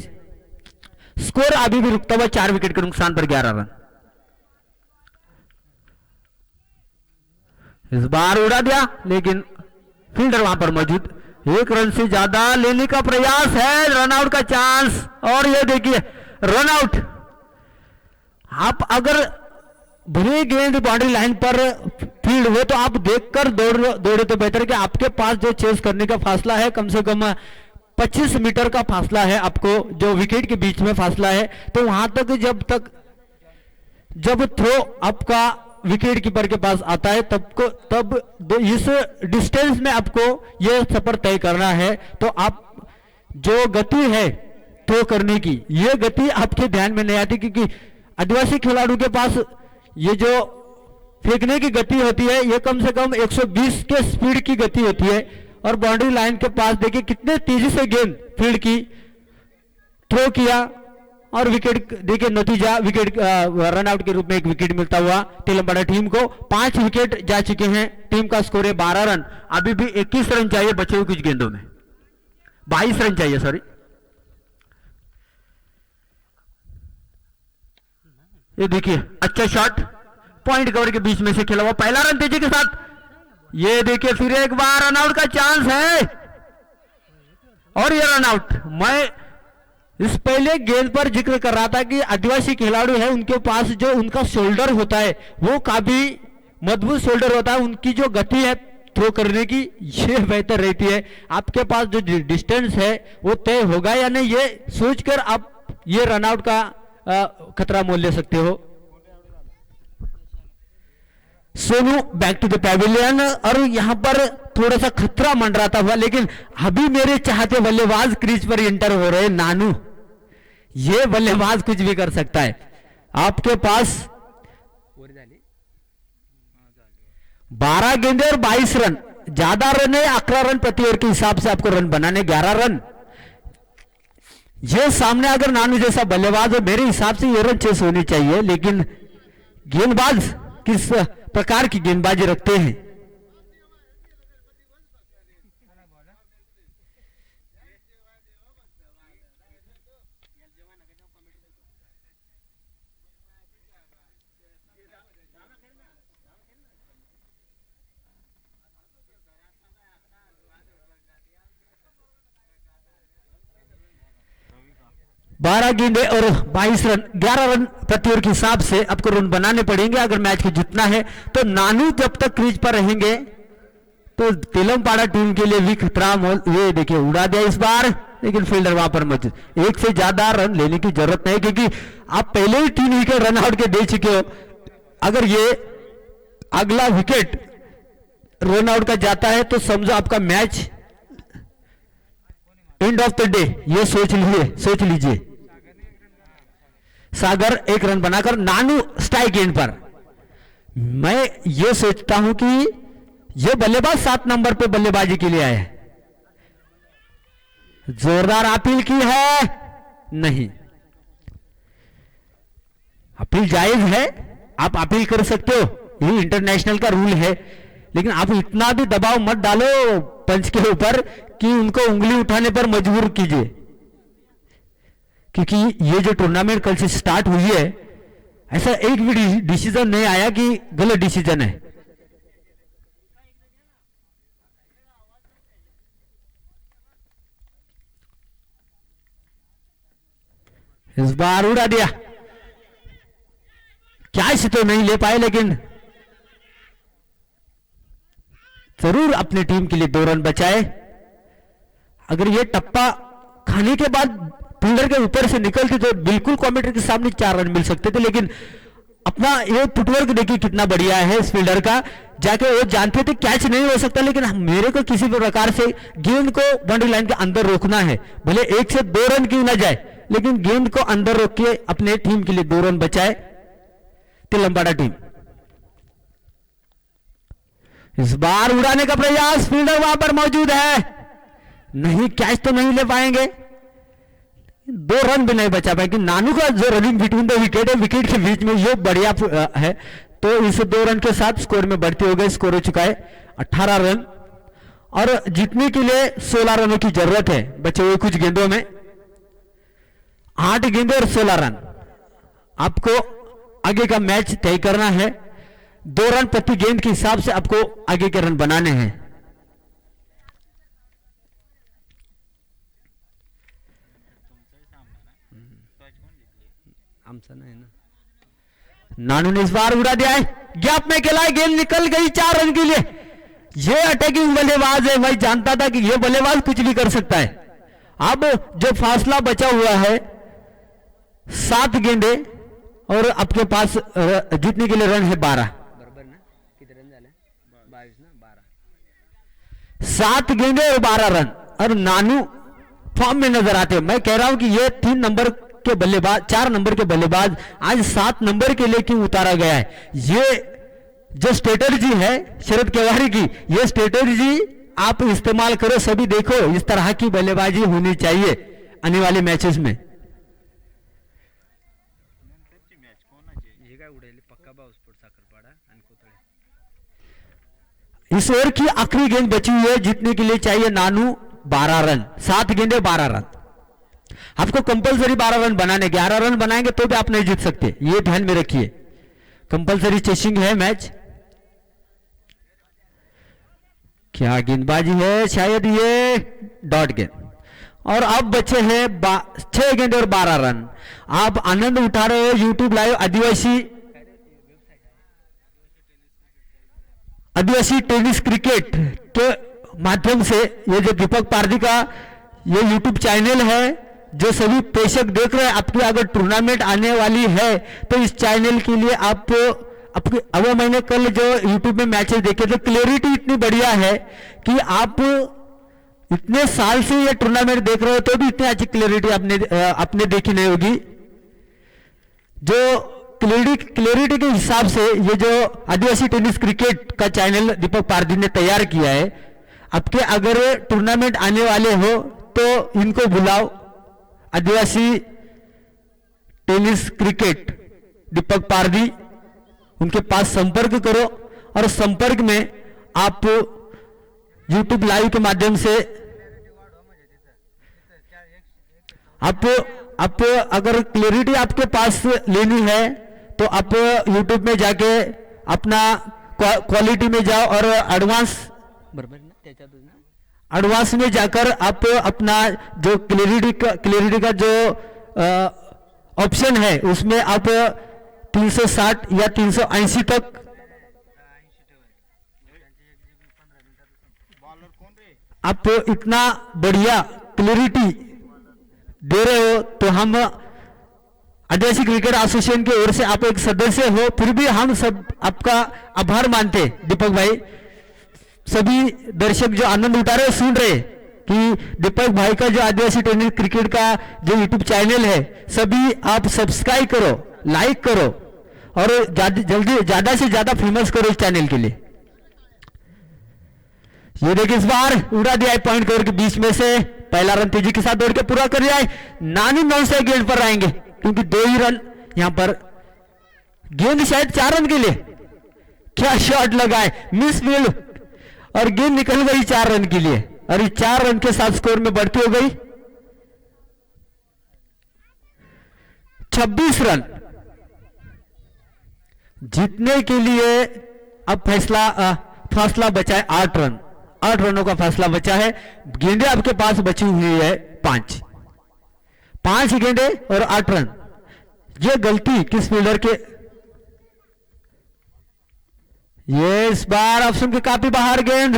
स्कोर अभी भी रुकता हुआ 4 विकेट के नुकसान पर 11 रन. इस बार उड़ा दिया, लेकिन फील्डर वहां पर मौजूद. 1 रन से ज्यादा लेने का प्रयास है, रनआउट का चांस. और ये देखिए रनआउट. आप अगर भले गेंद बाउंड्री लाइन पर फील्ड हो तो आप देखकर दौड़े तो बेहतर. कि आपके पास जो चेस करने का फासला है कम से कम 25 मीटर का फासला है आपको, जो विकेट के बीच में फासला है, तो वहां तक जब थ्रो आपका विकेट कीपर के पास आता है तब इस डिस्टेंस में आपको यह सफर तय करना है। तो आप जो गति है थ्रो करने की, यह गति आपके ध्यान में नहीं आती, क्योंकि आदिवासी खिलाड़ियों के पास ये जो फेंकने की गति होती है ये कम से कम 120 के स्पीड की गति होती है, और बाउंड्री लाइन के पास देखिए कितने तेजी से गेंद फील्ड की थ्रो किया, और विकेट देखिए नतीजा विकेट रन आउट के रूप में एक विकेट मिलता हुआ तिलंबड़ा टीम को। 5 विकेट जा चुके हैं, टीम का स्कोर है 12 रन। अभी भी 21 रन चाहिए बचे हुए कुछ गेंदों में, 22 रन चाहिए, सॉरी। ये देखिए अच्छा शॉट, पॉइंट कवर के बीच में से खेला हुआ, पहला रन तेजी के साथ। ये देखिए फिर एक बार रन आउट का चांस है, और ये रन आउट। मैं इस पहले गेंद पर जिक्र कर रहा था कि आदिवासी खिलाड़ी है, उनके पास जो उनका शोल्डर होता है वो काफी मजबूत शोल्डर होता है, उनकी जो गति है थ्रो करने की ये बेहतर रहती है। आपके पास जो डिस्टेंस है वो तय होगा या नहीं, ये सोचकर आप ये रन आउट का खतरा मोल ले सकते हो। Sonu back to the pavilion, और यहां पर थोड़ा सा खतरा मंडराता हुआ, लेकिन अभी मेरे चाहते बल्लेबाज क्रीज पर एंटर हो रहे नानू। ये बल्लेबाज कुछ भी कर सकता है। आपके पास 12 गेंदे और 22 रन, ज्यादा रन है 11 रन प्रति ओवर के हिसाब से आपको रन बनाने 11 रन। ये सामने अगर नानू जैसा बल्लेबाज है, मेरे हिसाब से ये रन चेस होनी चाहिए, लेकिन गेंदबाज किस प्रकार की गेंदबाजी रखते हैं। बारह गेंदे और 22 रन, 11 रन प्रति ओवर के हिसाब से आपको रन बनाने पड़ेंगे अगर मैच को जीतना है। तो नानू जब तक क्रीज पर रहेंगे तो तिलमपाड़ा टीम के लिए भी खतरा मोल। ये देखिए उड़ा दिया इस बार, लेकिन फील्डर वहां पर मौजूद। एक से ज्यादा रन लेने की जरूरत नहीं, क्योंकि आप पहले ही 3 विकेट रन आउट के दे चुके हो। अगर ये अगला विकेट रन आउट का जाता है तो समझो आपका match end of the day. ये सोच लीजिए। सागर 1 रन बनाकर नानू स्ट्राइक एंड पर। मैं ये सोचता हूं कि ये बल्लेबाज 7 नंबर पे बल्लेबाजी के लिए आए हैं। जोरदार अपील की है, नहीं अपील जायज है, आप अपील कर सकते हो, ये इंटरनेशनल का रूल है। लेकिन आप इतना भी दबाव मत डालो पंच के ऊपर कि उनको उंगली उठाने पर मजबूर कीजिए, क्योंकि ये जो टूर्नामेंट कल से स्टार्ट हुई है ऐसा एक भी डिसीजन नहीं आया कि गलत डिसीजन है। इस बार उड़ा दिया, कैच तो नहीं ले पाए, लेकिन जरूर अपनी टीम के लिए 2 रन बचाए। अगर ये टप्पा खाने के बाद फील्डर के ऊपर से निकलती तो बिल्कुल कमेंटेटर के सामने 4 रन मिल सकते थे, लेकिन अपना ये फुटवर्क देखिए कितना बढ़िया है इस फील्डर का। जाके वो जानते थे कैच नहीं हो सकता, लेकिन मेरे को किसी भी प्रकार से गेंद को बाउंड्री लाइन के अंदर रोकना है, भले 1 से 2 रन क्यों ना जाए, लेकिन गेंद को अंदर रोक के अपने टीम के लिए 2 रन बचाए तिलमपाड़ा टीम। इस बार उड़ाने का प्रयास, फील्डर वहां पर मौजूद है, नहीं कैच तो नहीं ले पाएंगे, 2 रन भी नहीं बचा पाएंगे। नानू का जो रनिंग बिटवीन द विकेट है, विकेट के बीच में ये बढ़िया है, तो इस 2 रन के साथ स्कोर में बढ़ती हो गई। स्कोर हो चुका है 18 रन, और जीतने के लिए 16 रनों की जरूरत है बचे हुए कुछ गेंदों में। 8 गेंदे और 16 रन, आपको आगे का मैच तय करना है। 2 रन प्रति गेंद के हिसाब से आपको आगे के रन बनाने हैं। नानू ने इस बार उड़ा दिया है, गैप में खेला है, गेंद निकल गई 4 रन के लिए। ये अटैकिंग बल्लेबाज है, मैं जानता था कि ये बल्लेबाज कुछ भी कर सकता है। अब जो फासला बचा हुआ है 7 गेंदे और आपके पास जीतने के लिए रन है 12। बरोबर ना? किती रन झाले? 22 ना? 12. 7 गेंदे और 12 रन और नानू फॉर्म में नजर आते हैं। मैं कह रहा हूं कि ये 3 नंबर के बल्लेबाज, 4 नंबर के बल्लेबाज आज 7 नंबर के लिए क्यों उतारा गया है? ये जो स्ट्रेटजी है शरद केवारी की, ये स्ट्रेटजी आप इस्तेमाल करो। सभी देखो इस तरह की बल्लेबाजी होनी चाहिए आने वाले मैचेस में। हे काय उडेल पक्का बाउसपोर्ट साखरपाडा आणि कोथळे. इस ओवर की आखिरी गेंद बची हुई है, जीतने के लिए चाहिए नानू 12 रन। 7 गेंदे 12 रन। आपको कंपलसरी 12 रन बनाने, 11 रन बनाएंगे तो भी आप नहीं जीत सकते, ये ध्यान में रखिए। कंपलसरी चेसिंग है मैच। क्या गेंदबाजी है, शायद ये डॉट गेंद। और अब बचे हैं 6 गेंद और 12 रन। आप आनंद उठा रहे हो यूट्यूब लाइव आदिवासी टेनिस क्रिकेट के माध्यम से। ये जो दीपक पारदी का ये यूट्यूब चैनल है, जो सभी प्रेक्षक देख रहे हैं, आपकी अगर टूर्नामेंट आने वाली है तो इस चैनल के लिए आप अब मैंने कल जो यूट्यूब में मैचेस देखे थे, क्लियरिटी इतनी बढ़िया है कि आप इतने साल से ये टूर्नामेंट देख रहे हो तो भी इतनी अच्छी क्लियरिटी आपने देखी नहीं होगी। जो क्लियरिटी के हिसाब से ये जो आदिवासी टेनिस क्रिकेट का चैनल दीपक पारदी ने तैयार किया है, आपके अगर टूर्नामेंट आने वाले हो तो इनको बुलाओ, आदिवासी टेनिस क्रिकेट दीपक पारदी, उनके पास संपर्क करो और संपर्क में आप यूट्यूब लाइव के माध्यम से आप अगर क्लियरिटी आपके पास लेनी है तो आप यूट्यूब में जाके अपना क्वालिटी में जाओ और एडवांस, बरोबर ना? त्याच्यातच ना? एडवांस में जाकर आप अपना जो क्लियरिटी का जो ऑप्शन है उसमें आप 360 या 380 तक आप इतना बढ़िया क्लियरिटी दे रहे हो तो हम आदिवासी क्रिकेट एसोसिएशन की ओर से आप एक सदस्य हो, फिर भी हम सब आपका आभार मानते दीपक भाई। सभी दर्शक जो आनंद उठा रहे सुन रहे कि दीपक भाई का जो आदिवासी टेनिस क्रिकेट का जो यूट्यूब चैनल है, सभी आप सब्सक्राइब करो, लाइक करो और जल्दी ज्यादा से ज्यादा फेमस करो इस चैनल के लिए। ये देखिए इस बार उड़ा दिया है पॉइंट कवर के बीच में से, पहला रन तेजी के साथ दौड़ के पूरा कर दिया है। नानी नॉन स्ट्राइक गेंद पर आएंगे क्योंकि 2 ही रन यहां पर, गेंद शायद 4 रन के लिए। क्या शॉट लगा है, मिस फील्ड और गेंद निकल गई 4 रन के लिए और 4 रन के साथ स्कोर में बढ़ती हो गई 26 रन। जीतने के लिए अब फासला बचा है 8 रन, 8 रनों का फासला बचा है। गेंदे आपके पास बची हुई है 5 गेंदे और 8 रन। ये गलती किस फील्डर के, ये इस बार ऑप्शन के काफी बाहर गेंद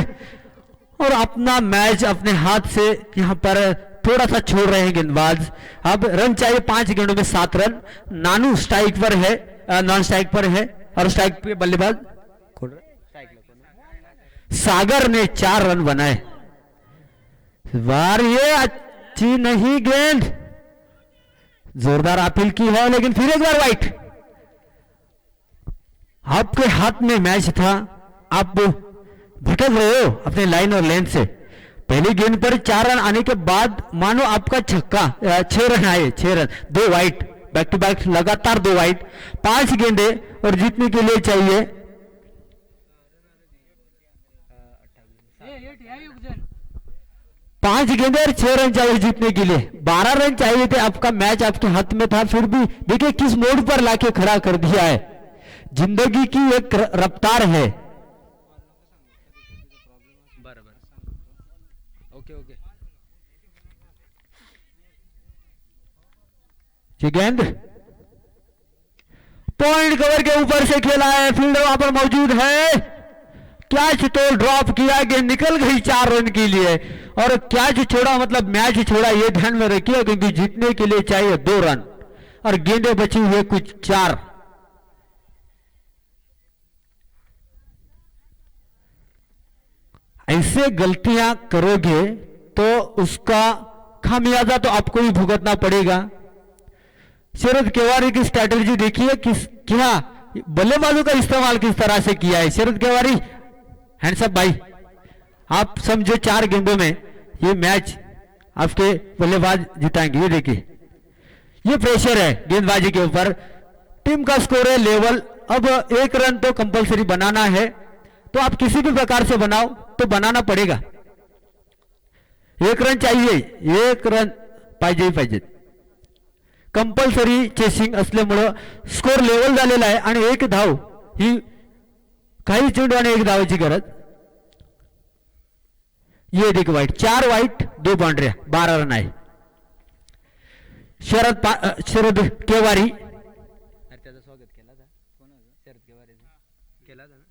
और अपना मैच अपने हाथ से यहां पर थोड़ा सा छोड़ रहे हैं गेंदबाज। अब रन चाहिए 5 गेंदों में 7 रन। नानू स्ट्राइक पर है, नॉन स्ट्राइक पर है और स्ट्राइक पे बल्लेबाज सागर ने 4 रन बनाए। इस बार ये अच्छी नहीं गेंद, जोरदार अपील की है लेकिन फिर एक बार वाइट। आपके हाथ में मैच था, आप भटक रहे हो अपने लाइन और लेंथ से। पहली गेंद पर 4 रन आने के बाद मानो आपका छक्का, 6 रन आए, 6 run, 2 wide, back to back लगातार 2 वाइट, 5 गेंदे और जीतने के लिए चाहिए 5 गेंदे और 6 रन चाहिए जीतने के लिए। 12 रन चाहिए थे, आपका मैच आपके हाथ में था, फिर भी देखिए किस मोड़ पर लाके खड़ा कर दिया है। जिंदगी की एक रफ्तार है। Okay okay. ये गेंद पॉइंट कवर के ऊपर से खेला है, फील्डर वहां पर मौजूद है। कैच तो ड्रॉप किया, गेंद निकल गई 4 रन के लिए। और कैच छोड़ा मतलब मैच छोड़ा, ये ध्यान में रखिए, क्योंकि जीतने के लिए चाहिए 2 रन और गेंदें बची हुई है कुछ 4। ऐसे गलतियां करोगे तो उसका खामियाजा तो आपको ही भुगतना पड़ेगा। शरद केवारी की स्ट्रैटेजी देखिए, किस क्या बल्लेबाजों का इस्तेमाल किस तरह से किया है। शरद केवारी हैंड्स अप भाई, आप समझो 4 गेंदों में ये मैच आपके बल्लेबाज जिताएंगे। ये देखिए, ये प्रेशर है गेंदबाजी के ऊपर, टीम का स्कोर है लेवल। अब 1 रन तो कंपलसरी बनाना है, तो आप किसी भी प्रकार से बनाओ तो बनाना पड़ेगा। 1 रन चाहिए, 1 रन पाहिजे। कंपल्सरी चेसिंग असल्यामुळं स्कोर लेवल झालेला आहे आणि 1 धाव ही काही चेंडू आणि 1 धावाची गरज। ये देख वाइट, 4 वाइट 2 बाउंड्रिया, 12 रन आहे। शरद केवारी अरे त्याचं स्वागत केला था, कोण होतं? शरद केवारीचं केला था ना?